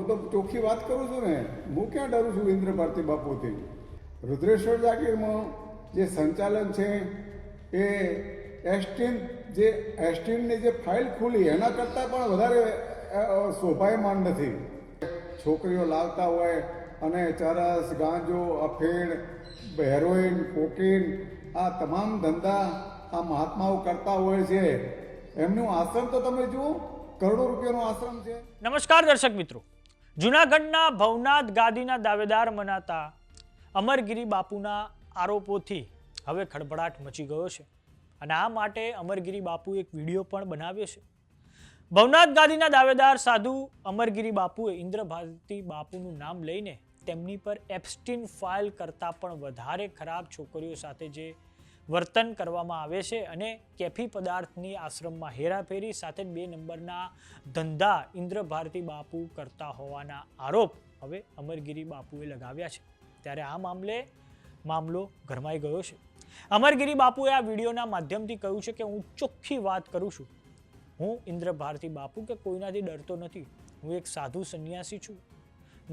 હું તો ચોખ્ખી વાત કરું છું ને, હું ક્યાં ડરું છું ઇન્દ્ર ભારતી બાપુથી. રુદ્રેશ્વર જાગીરમાં જે સંચાલન છે એ એસટીની જે ફાઇલ ખુલી એના કરતાં પણ વધારે શોભાયમાન નથી. છોકરીઓ લાવતા હોય અને ચરસ, ગાંજો, અફીણ, હેરોઈન, કોકીન આ તમામ ધંધા આ મહાત્માઓ કરતા હોય છે. એમનું આશ્રમ તો તમે જુઓ, કરોડો રૂપિયાનો આશ્રમ છે. નમસ્કાર દર્શક મિત્રો, જૂનાગઢના ભવનાથ ગાદીના દાવેદાર મનાતા અમરગીરી બાપુના આરોપોથી હવે ખળભળાટ મચી ગયો છે અને આ માટે અમરગીરી બાપુએ એક વિડીયો પણ બનાવ્યો છે. ભવનાથ ગાદીના દાવેદાર સાધુ અમરગીરી બાપુએ ઇન્દ્ર ભારતી બાપુનું નામ લઈને તેમની પર એપ્સ્ટીન ફાઇલ કરતાં પણ વધારે ખરાબ છોકરીઓ સાથે જે વર્તન કરવામાં આવે છે અને કેફી પદાર્થની આશ્રમમાં હેરાફેરી સાથે 2 નંબરના ધંધા ઇન્દ્ર ભારતી બાપુ કરતા હોવાના આરોપ હવે અમરગીરી બાપુએ લગાવ્યા છે. ત્યારે આ મામલો ગરમાઈ ગયો છે. અમરગીરી બાપુએ આ વિડીયોના માધ્યમથી કહ્યું છે કે હું ચોખ્ખી વાત કરું છું, હું ઇન્દ્ર ભારતી બાપુ કે કોઈનાથી ડરતો નથી. હું એક સાધુ સંન્યાસી છું,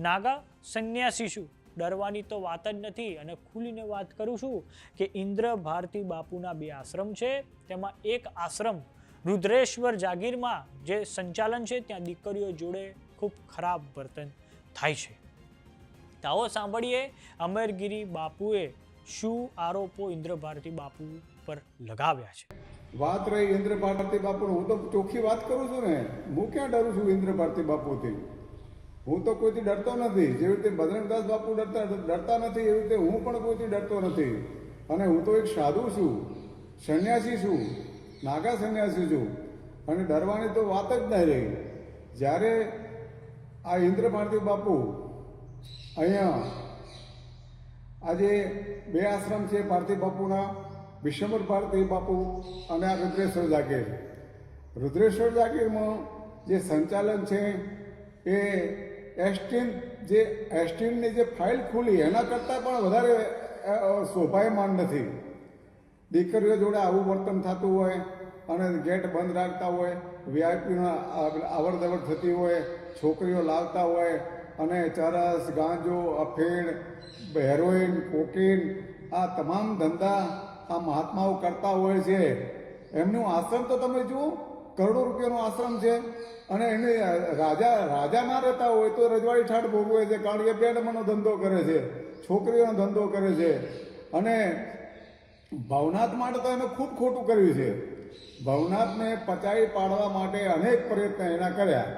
નાગા સંન્યાસી છું. ડરવાની તો વાત જ નથી અને ખુલીને વાત કરું છું કે ઇન્દ્ર ભારતી બાપુના 2 આશ્રમ છે. તેમાં એક આશ્રમ રુદ્રેશ્વર જાગીરમાં જે સંચાલન છે ત્યાં દીકરીઓ જોડે ખૂબ ખરાબ વર્તન થાય છે. તાઓ સાંભળીએ અમરગીરી બાપુએ શું આરોપો ઇન્દ્ર ભારતી બાપુ પર લગાવ્યા છે. વાત રહી ઇન્દ્ર ભારતી બાપુની, હું તો ચોખ્ખી વાત કરું છું ને, હું ક્યાં ડરું છું ઇન્દ્ર ભારતી બાપુથી. હું તો કોઈથી ડરતો નથી. જેવી રીતે બજરંગદાસ બાપુ ડરતા નથી એવી રીતે હું પણ કોઈથી ડરતો નથી. અને હું તો એક સાધુ છું, સંન્યાસી છું, નાગા સંન્યાસી છું અને ડરવાની તો વાત જ નહીં રહી. જ્યારે આ ઇન્દ્ર ભારતી બાપુ અહીંયા આજે 2 આશ્રમ છે ભારતી બાપુના, વિશ્વંભર ભારતી બાપુ અને આ રુદ્રેશ્વર જાગીર. રુદ્રેશ્વર જાગીરમાં જે સંચાલન છે એ એસટીની જે ફાઇલ ખુલી એના કરતાં પણ વધારે શોભાયમાન નથી. દીકરીઓ જોડે આવું વર્તન થતું હોય અને ગેટ બંધ રાખતા હોય, વીઆઈપીના અવર જવર થતી હોય, છોકરીઓ લાવતા હોય અને ચરસ, ગાંજો, અફીણ, હેરોઈન, કોકીન આ તમામ ધંધા આ મહાત્માઓ કરતા હોય છે. એમનું આશ્રમ તો તમે જુઓ, કરોડો રૂપિયાનો આશ્રમ છે અને એને રાજા ના રહેતા હોય તો રજવાડી ઠાઠ ભોગવે છે, કારણ કે બેડમાંનો ધંધો કરે છે, છોકરીઓનો ધંધો કરે છે. અને ભવનાથ માટે તો એને ખૂબ ખોટું કર્યું છે. ભવનાથને પચાવી પાડવા માટે અનેક પ્રયત્ન એના કર્યા.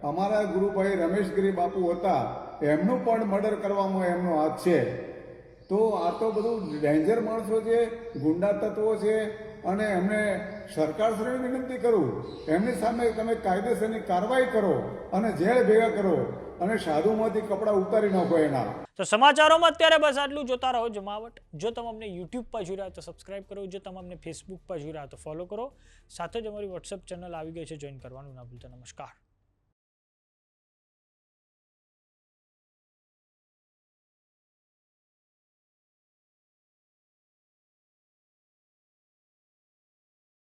અમારા ગુરુભાઈ રમેશગીરી બાપુ હતા, એમનું પણ મર્ડર કરવામાં એમનો હાથ છે. તો આ તો બધું ડેન્જર માણસો છે, ગુંડા તત્વો છે અને એમને સરકારશ્રીને વિનંતી કરું, એમની સામે તમે કાયદેસરની કાર્યવાહી કરો અને જેલ ભેગા કરો અને સાધુમાંથી કપડાં ઉતારી નાખો એના. તો સમાચારોમાં અત્યારે બસ આટલું. જોતા રહો જમાવટ. જો તમે અમને યુટ્યુબ પર જોઈ રહ્યા તો સબસ્ક્રાઇબ કરો, જો તમે અમને ફેસબુક પર જોઈ રહ્યા તો ફોલો કરો. સાથે જ અમારી વોટ્સએપ ચેનલ આવી ગઈ છે, જોઈન કરવાનું ના ભૂલતા. નમસ્કાર.